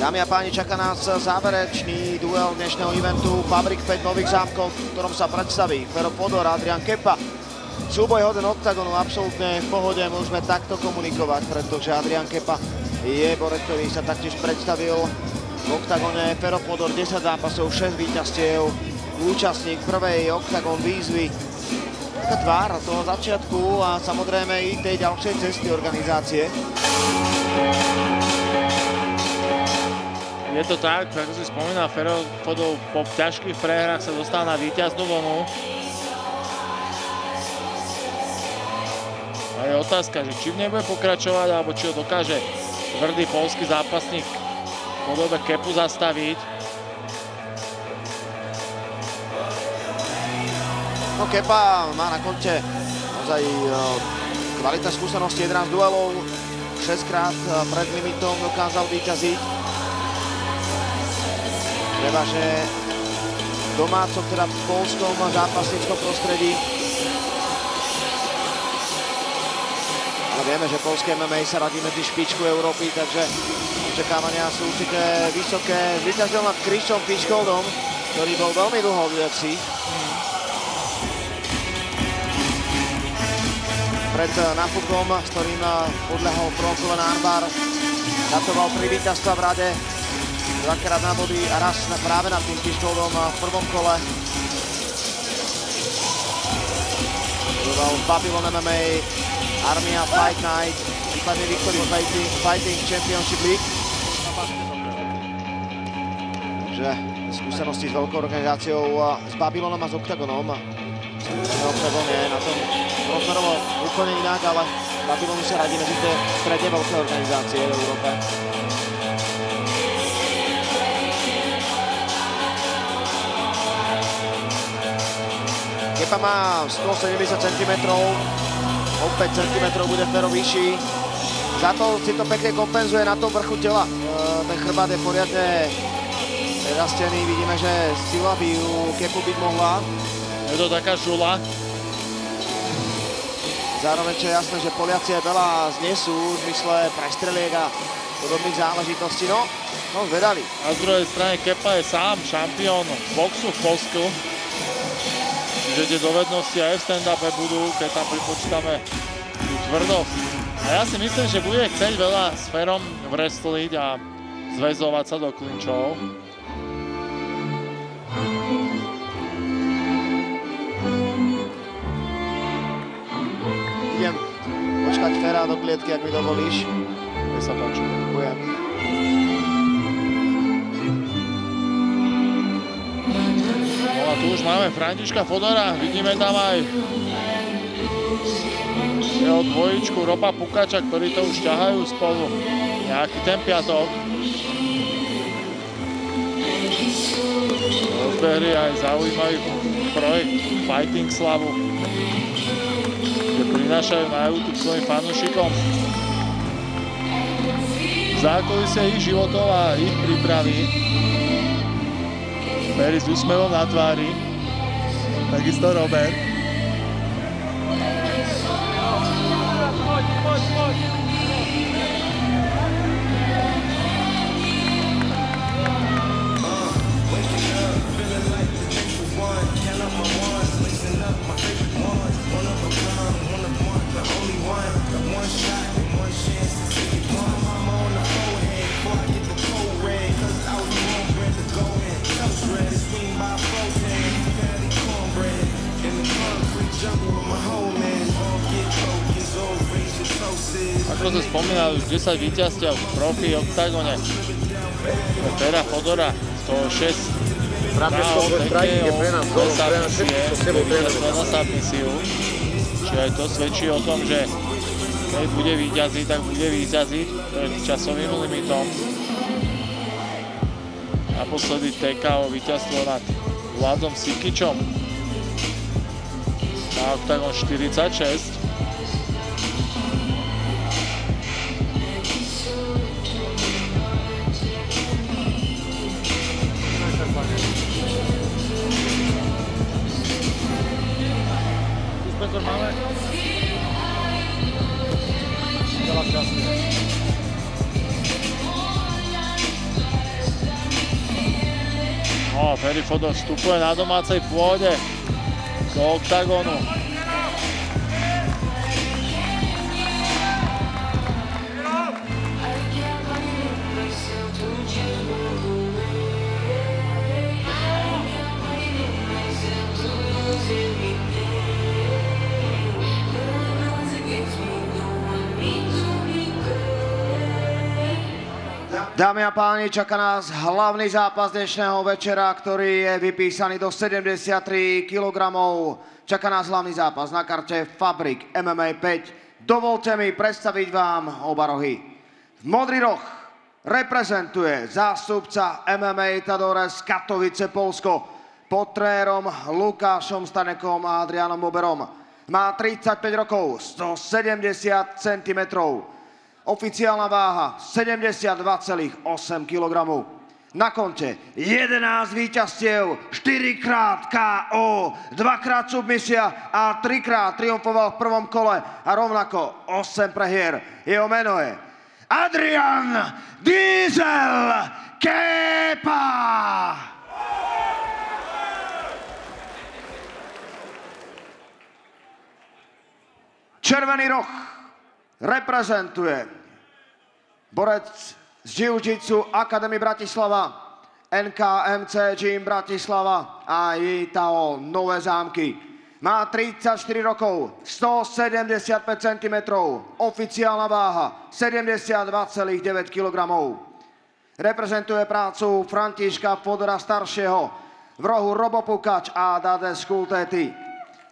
Dámy a páni, čaká nás záverečný duel dnešného eventu Fabrik 5 Nových Zámkov, v ktorom sa predstaví Fero Fodor a Adrian Kepa. Súboj hoden oktagonu, absolútne v pohode, môžeme takto komunikovať, pretože Adrian Kepa je borec, ktorý sa taktiež predstavil v oktagone. Fero Fodor 10 zápasov, 6 víťazstiev, účastník prvej oktagon výzvy. Taká tvár toho začiatku a samozrejme i tej ďalšej cesty organizácie. Je to tak, ako si spomínal, Fero Fodor po ťažkých prehrách sa dostal na víťaznú vlnu. A je otázka, že či v nej bude pokračovať, alebo či ho dokáže tvrdý poľský zápasník v podobe Kepu zastaviť. No Kepa má na konte naozaj kvalitné skúsenosti, 11 duelov, 6 krát pred limitom dokázal víťaziť. Treba, že domáco, teda v poľskom zápasníckom prostredí. Ale vieme, že poľské MMA sa radí medzi špičku Európy, takže očakávania sú určite vysoké. Zvíťazil nad Chrisom Fishgoldom, ktorý bol veľmi dlho v UFC. Pred Nafukom, s ktorým podľahol Pronkova na armbar, datoval 3 víťazstva v rade. Dvakrát na body a raz práve nad tým Fishgoldom v prvom kole. Bojoval v Babylon MMA, Armia Fight Night, prípadne Victory Fighting Championship League. Takže skúsenosti s veľkou organizáciou s Babylonom a s Oktagonom. Oktagon je na tom rozmerovo úplne inak, ale Babylonu sa radí medzi tie stredne veľké organizácie v Európe. Kepa má 170 cm, o 5 cm bude Fero vyšší. Za to si to pekne kompenzuje na tom vrchu tela. Ten chrbát je poriadne prerastený, vidíme, že sila by u Kepu byť mohla. Je to taká žula. Zároveň čo je jasné, že Poliaci aj veľa znesú v zmysle prestreliek a podobných záležitostí. No zvedali. Na druhej strane Kepa je sám šampión boxu v Poľsku. Čiže tie dovednosti aj v stand-upe budú, keď tam pripočítame tú tvrdosť. A ja si myslím, že bude chcieť veľa s Ferom wrestliť a zväzovať sa do klinčov. Idem počkať Fera do klietky, ak mi dovolíš. Nech sa páči. Ďakujem. A tu už máme Františka Fodora, vidíme tam aj jeho dvojičku Roba Pukača, ktorí to už ťahajú spolu nejaký ten piatok. Rozbehli aj zaujímavý projekt Fighting Slavu, kde prinášajú na YouTube svojim fanúšikom zákulisie ich životov a ich prípravy. Ferry s úsmevom na tvári, takisto Robert. Ako sa spomínal, už 10 víťazstiev v profi oktagone. Fera Fodora 106 KO, TKO, na submisiu. Čiže aj to svedčí o tom, že keď bude víťaziť, tak bude víťaziť pred časovým limitom. Naposledy TKO víťazstvo nad Vladom Sikičom na oktagon 46. Máme veľa šťastia. No, Ferry Fodor vstupuje na domácej pôde do oktagónu. Dámy a páni, čaká nás hlavný zápas dnešného večera, ktorý je vypísaný do 73 kg. Čaká nás hlavný zápas na karte Fabrik MMA 5. Dovolte mi predstaviť vám oba rohy. Modrý roh reprezentuje zástupca MMA Tadore z Katovice, Polsko, pod trénerom Lukášom Stanekom a Adrianom Boberom. Má 35 rokov, 170 cm. Oficiálna váha 72,8 kg. Na konte 11 víťazstiev, 4-krát KO, 2-krát submisia a 3-krát triumfoval v prvom kole a rovnako 8 prehier. Jeho meno je Adrian Diesel Kepa. Červený roh reprezentuje borec z Jiu-Jitsu Academy Bratislava, NKMC Gym Bratislava a Itao Nové Zámky. Má 34 rokov, 175 cm, oficiálna váha 72,9 kg. Reprezentuje prácu Františka Fodora staršieho, v rohu Robo Pukač a Dade Skultéty.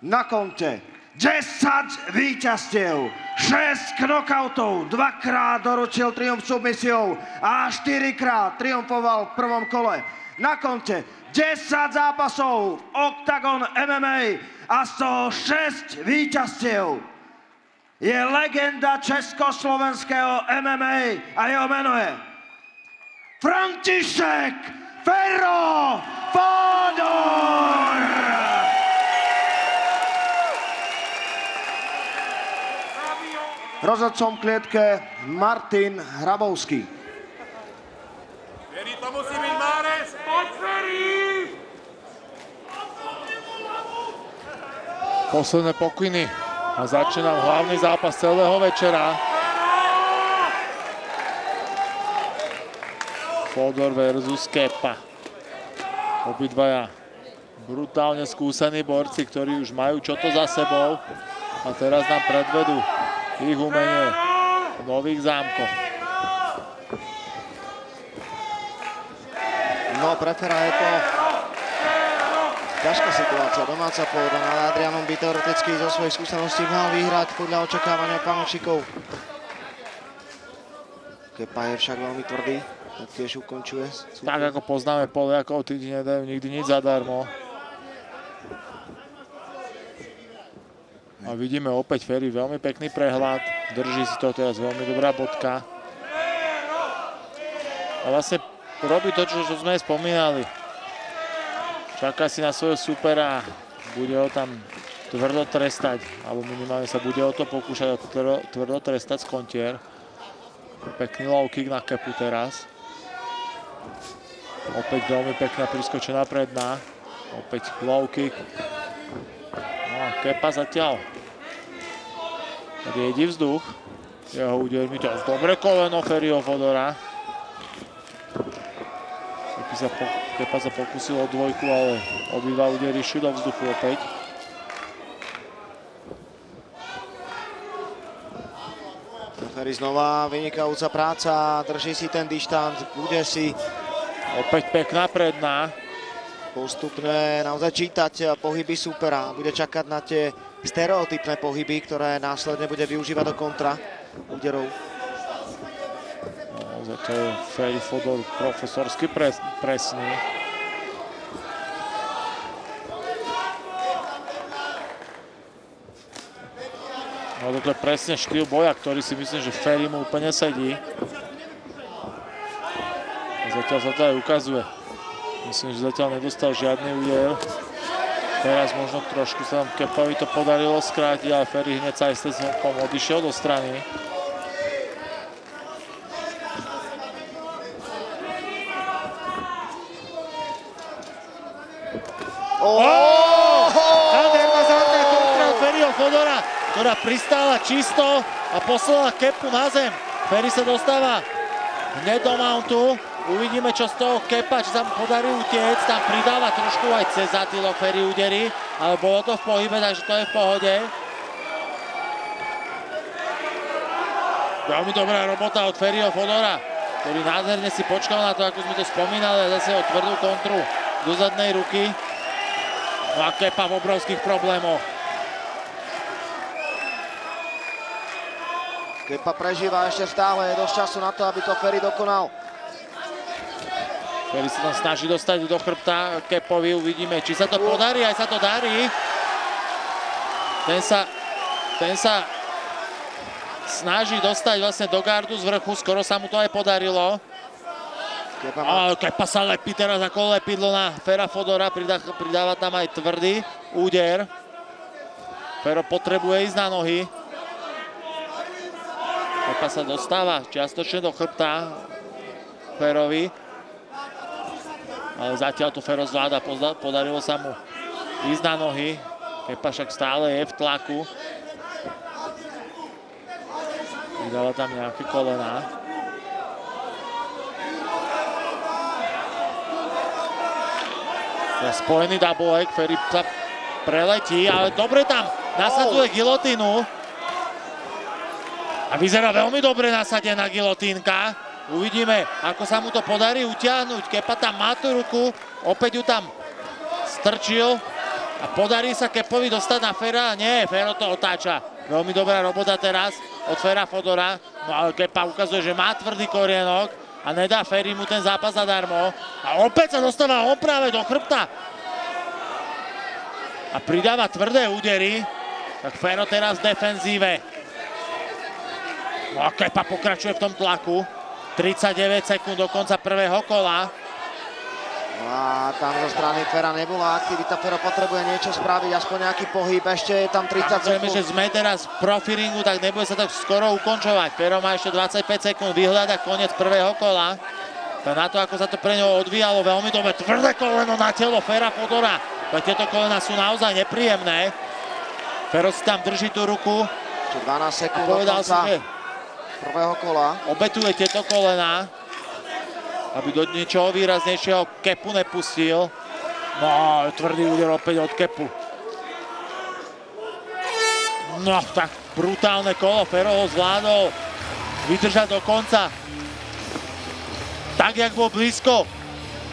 Na konte 10 víťazstiev, 6 knockoutov, 2-krát doručil triumf submisiou a 4-krát triumfoval v prvom kole. Na konte 10 zápasov v Octagon MMA a 106 víťazstiev. Je legenda československého MMA a jeho meno je František Ferro Fodor. Rozhodcom v klietke Martin Hrabovský. Ferry, to musí byť Márez! Poď, Ferry! Posledné pokyny a začína hlavný zápas celého večera. Fodor versus Kepa. Obidvaja brutálne skúsení borci, ktorí už majú čo to za sebou a teraz nám predvedú ich umenie v Nových Zámkoch. No, pre Fera je to ťažká situácia. Domáca pôda nad Adrianom by teoreticky zo svojich skúseností mal vyhrať podľa očakávania fanúšikov. Kepa je však veľmi tvrdý, tak tiež ukončuje. Tak ako poznáme Poliakov, tí nedajú nikdy nič zadarmo. A vidíme opäť Ferry, veľmi pekný prehľad, drží si to teraz veľmi dobrá bodka. A vlastne robí to, čo sme spomínali. Čaká si na svojho supera, bude ho tam tvrdo trestať, alebo minimálne sa bude o to pokúšať tvrdo trestať z kontier. Pekný low kick na Kepu teraz. Opäť veľmi pekná priskočená predná. Opäť low kick. No a Kepa zatiaľ riedi vzduch. Jeho údermi teraz dobre koleno Ferryho Fodora. Kepa sa pokúsil o dvojku, ale obidva údery šli do vzduchu opäť. Ferry znova vynikajúca práca, drží si ten dištanc, bude si opäť pekná predná. Postupne naozaj čítať pohyby supera, bude čakať na tie stereotypné pohyby, ktoré následne bude využívať do kontra úderov. No, zatiaľ Ferry Fodor profesorsky presný. No toto je presne štýl boja, ktorý si myslím, že Ferry mu úplne sedí. A zatiaľ sa to aj ukazuje. Myslím, že zatiaľ nedostal žiadny úder. Teraz možno trošku sa nám Kepovi to podarilo skrátiť, ale Ferry hneď sa aj s tým odišiel do strany. Nádherná zadná kontra od Ferryho Fodora, ktorá pristála čisto a poslala kepu na zem. Ferry sa dostáva hneď do mountu. Uvidíme, čo z toho kepa, či sa mu podarí utiecť. Tam pridáva trošku aj cez zatýlok Ferry údery, ale bolo to v pohybe, takže to je v pohode. Veľmi dobrá robota od Ferryho Fodora, ktorý nádherne si počkal na to, ako sme to spomínali, a zase o tvrdú kontru do zadnej ruky. No a kepa v obrovských problémoch. Kepa prežíva ešte stále, je dosť času na to, aby to Ferry dokonal. Ferry sa tam snaží dostať do chrbta Kepovi, uvidíme, či sa to podarí, aj sa to darí. Ten sa snaží dostať vlastne do gardu z vrchu, skoro sa mu to aj podarilo. Kepa sa lepí teraz ako lepidlo na Fera Fodora, pridáva tam aj tvrdý úder. Fero potrebuje ísť na nohy. Kepa sa dostáva čiastočne do chrbta Ferovi. Ale zatiaľ to Fero zvláda, podarilo sa mu ísť na nohy. Kepa však stále je v tlaku. Vydala tam nejaké kolená. Spojený double leg, Ferry sa preletí, ale dobre tam nasadzuje gilotínu. A vyzerá veľmi dobre nasadená gilotínka. Uvidíme, ako sa mu to podarí utiahnuť. Kepa tam má tú ruku, opäť ju tam strčil a podarí sa Kepovi dostať na Fera. Nie, Fero to otáča. Veľmi dobrá robota teraz od Fera Fodora. No ale Kepa ukazuje, že má tvrdý korienok a nedá Ferry mu ten zápas zadarmo. A opäť sa dostáva on práve do chrbta. A pridáva tvrdé údery. Tak Fero teraz v defenzíve. No a Kepa pokračuje v tom tlaku. 39 sekúnd do konca prvého kola. No a tam zo strany Fera nebola aktivita. Fero potrebuje niečo spraviť, aspoň nejaký pohyb. Ešte je tam 30 sekúnd. Samozrejme, že sme teraz v profiringu, tak nebude sa tak skoro ukončovať. Fero má ešte 25 sekúnd, vyhľada koniec prvého kola. Tak na to, ako sa to pre ňoho odvíjalo, veľmi dobre. Tvrdé koleno na telo Fera Fodora. Tak tieto kolena sú naozaj nepríjemné. Fero si tam drží tú ruku. Ešte 12 sekúnd do konca prvého kola. Obetuje tieto kolená, aby do niečoho výraznejšieho Kepu nepustil. No, tvrdý úder opäť od Kepu. No, tak brutálne kolo. Fero ho zvládol vydržať do konca. Tak, jak bol blízko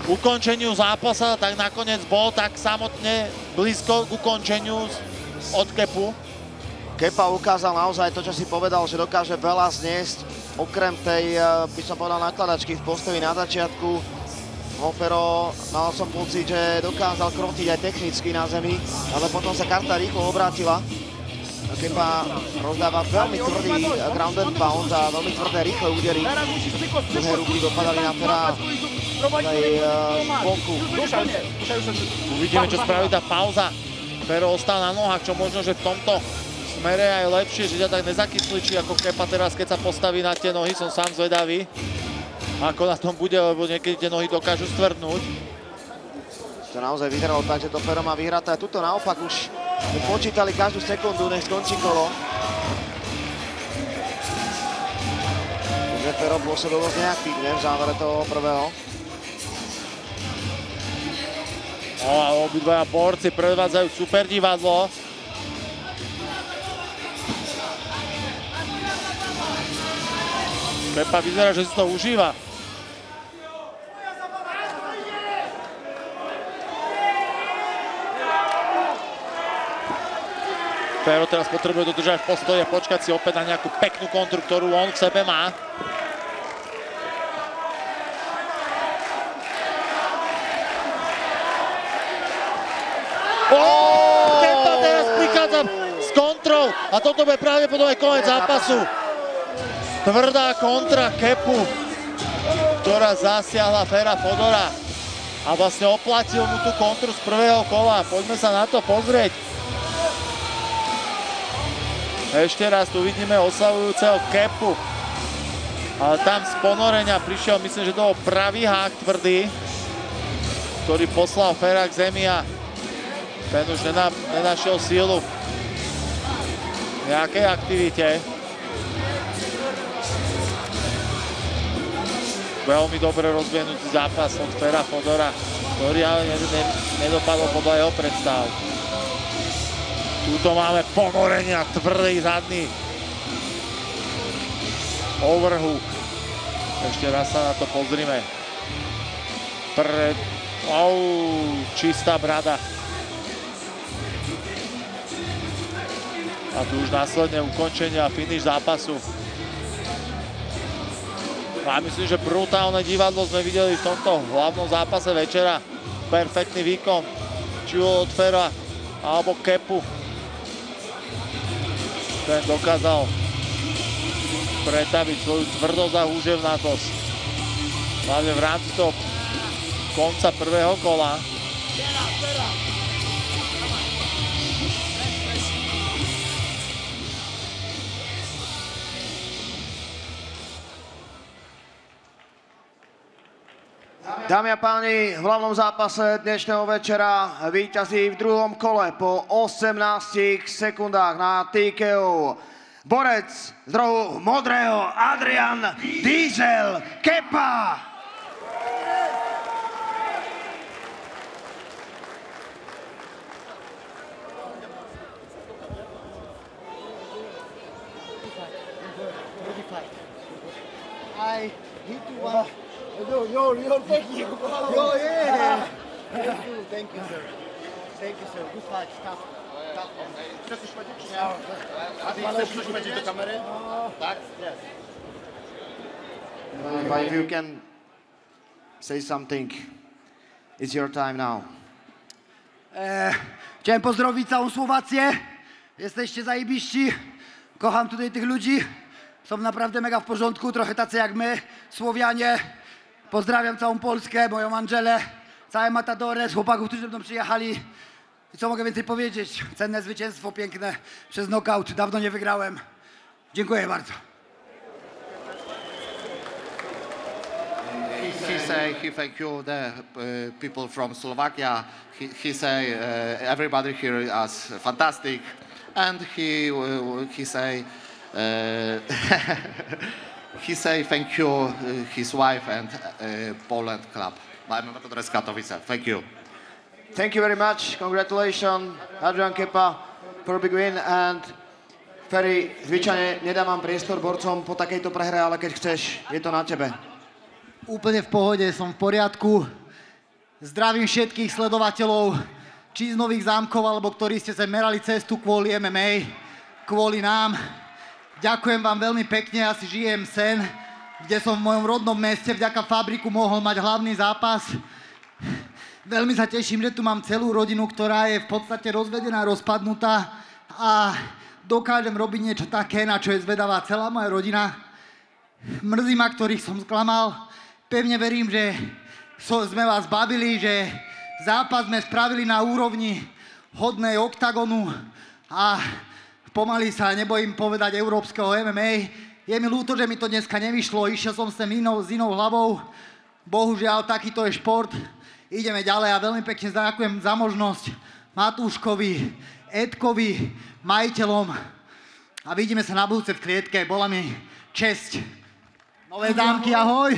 k ukončeniu zápasa, tak nakoniec bol tak samotne blízko k ukončeniu od Kepu. Kepa ukázal naozaj to, čo si povedal, že dokáže veľa zniesť. Okrem tej, by som povedal, nakladačky v postoji na začiatku. Fero, mal som pocit, že dokázal krotiť aj technicky na zemi, ale potom sa karta rýchlo obrátila. Kepa rozdáva veľmi tvrdý ground and pound a veľmi tvrdé rýchle údery. Dlhé ruky dopadali na Fera aj z boku. Uvidíme, čo spraví tá pauza. Fero ostal na nohách, čo možno, že v tomto smere aj lepšie, že ťa tak nezakysličí ako Kepa teraz, keď sa postaví na tie nohy. Som sám zvedavý, ako na tom bude, lebo niekedy tie nohy dokážu stvrdnúť. To naozaj vyhralo tak, že to Fero má vyhraté. A tuto naopak už počítali každú sekundu, nech skončí kolo. Takže Fero pôsobil dosť neaktívne v závere toho prvého. No a obidvaja borci predvádzajú super divadlo. Kepa vyzerá, že si to užíva. Fero teraz potrebuje dodržať v postoji a počkať si opäť na nejakú peknú kontru, ktorú on v sebe má. Kepa teraz prichádza s kontrou a toto bude pravdepodobne koniec zápasu. Tvrdá kontra Kepu, ktorá zasiahla Fera Fodora a vlastne oplatil mu tú kontru z prvého kola. Poďme sa na to pozrieť. Ešte raz tu vidíme oslavujúceho Kepu. Ale tam z ponorenia prišiel, myslím, že to bol pravý hák tvrdý. ktorý poslal Fera k zemi a ten už nenašiel sílu v nejakej aktivite. Veľmi dobre rozbehnutý zápas od Fera Fodora, ktorý ale nedopadol podľa jeho predstav. Tuto máme ponorenia, tvrdý zadný overhook. Ešte raz sa na to pozrime. Čistá brada. A tu už následne ukončenie a finish zápasu. A myslím, že brutálne divadlo sme videli v tomto hlavnom zápase večera. Perfektný výkon, či od Fera alebo Kepu. Ten dokázal pretaviť svoju tvrdosť a húževnatosť. Hlavne v rámci toho konca prvého kola. Dámy a páni, v hlavnom zápase dnešného večera víťazí v druhom kole po 18 sekundách na TKO. Borec z rohu modrého Adrian Diesel Kepa. I hit you one. You're taking you. Oh, yeah. Thank you, sir. Thank you, sir. Good fight. Tough. Chcesz coś powiedzieć, czy nie? Chcesz coś powiedzieć do kamery? Tak? Yes. If you can say something, it's your time now. Chciałem pozdrowić całą Słowację. Jesteście zajebiści. Kocham tutaj tych ludzi. Są naprawdę mega w porządku, trochę tacy jak my, Słowianie. Pozdrawiam całą Polskę, moją Angelę, całe Matadores, chłopaków, którzy będą przyjechali. I co mogę więcej powiedzieć? Cenne zwycięstwo, piękne, przez knockout. Dawno nie wygrałem. Dziękuję bardzo. He say he thank you the people from Slovakia. He say everybody here is fantastic, and he say he say thank you his wife and Poland club. Matadores Katowice. Thank you. Thank you very much. Congratulations, Adrian Kepa, for a big win. And Ferry, zvyčajne nedávam priestor borcom po takejto prehre, ale keď chceš, je to na tebe. Úplne v pohode, som v poriadku. Zdravím všetkých sledovateľov, či z Nových Zámkov, alebo ktorí ste sa merali cestu kvôli MMA, kvôli nám. Ďakujem vám veľmi pekne, ja si žijem sen, kde som v mojom rodnom meste vďaka Fabriku mohol mať hlavný zápas. Veľmi sa teším, že tu mám celú rodinu, ktorá je v podstate rozvedená, rozpadnutá a dokážem robiť niečo také, na čo je zvedavá celá moja rodina. Mrzí ma, ktorých som sklamal. Pevne verím, že sme vás bavili, že zápas sme spravili na úrovni hodnej oktagonu a pomaly sa nebojím povedať európskeho MMA. Je mi ľúto, že mi to dneska nevyšlo, išiel som sem s inou hlavou. Bohužiaľ, takýto je šport. Ideme ďalej a veľmi pekne ďakujem za možnosť Matúškovi, Edkovi, majiteľom a vidíme sa na budúce v klietke. Bola mi česť. Nové Zámky, ahoj!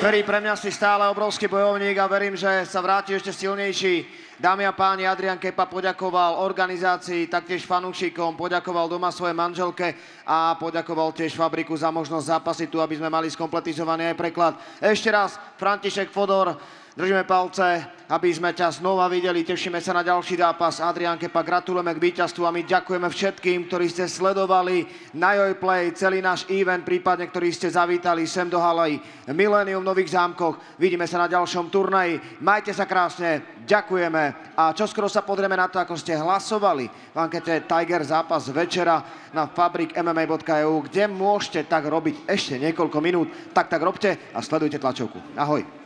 Ferry, pre mňa si stále obrovský bojovník a verím, že sa vráti ešte silnejší. Dámy a páni, Adrian Kepa poďakoval organizácii, taktiež fanúšikom, poďakoval doma svojej manželke a poďakoval tiež Fabriku za možnosť zápasiť tu, aby sme mali skompletizovaný aj preklad. Ešte raz, František Fodor, držíme palce, aby sme ťa znova videli, tešíme sa na ďalší zápas. Adrian Kepa, gratulujeme k víťazstvu a my ďakujeme všetkým, ktorí ste sledovali na Jojplay, celý náš event, prípadne ktorí ste zavítali sem do haly Millennium v Nových Zámkoch. Vidíme sa na ďalšom turnaji. Majte sa krásne, ďakujeme a čoskoro sa pozrieme na to, ako ste hlasovali v ankete Tiger zápas večera na fabrikmma.eu, kde môžete tak robiť ešte niekoľko minút. Tak robte a sledujte tlačovku. Ahoj.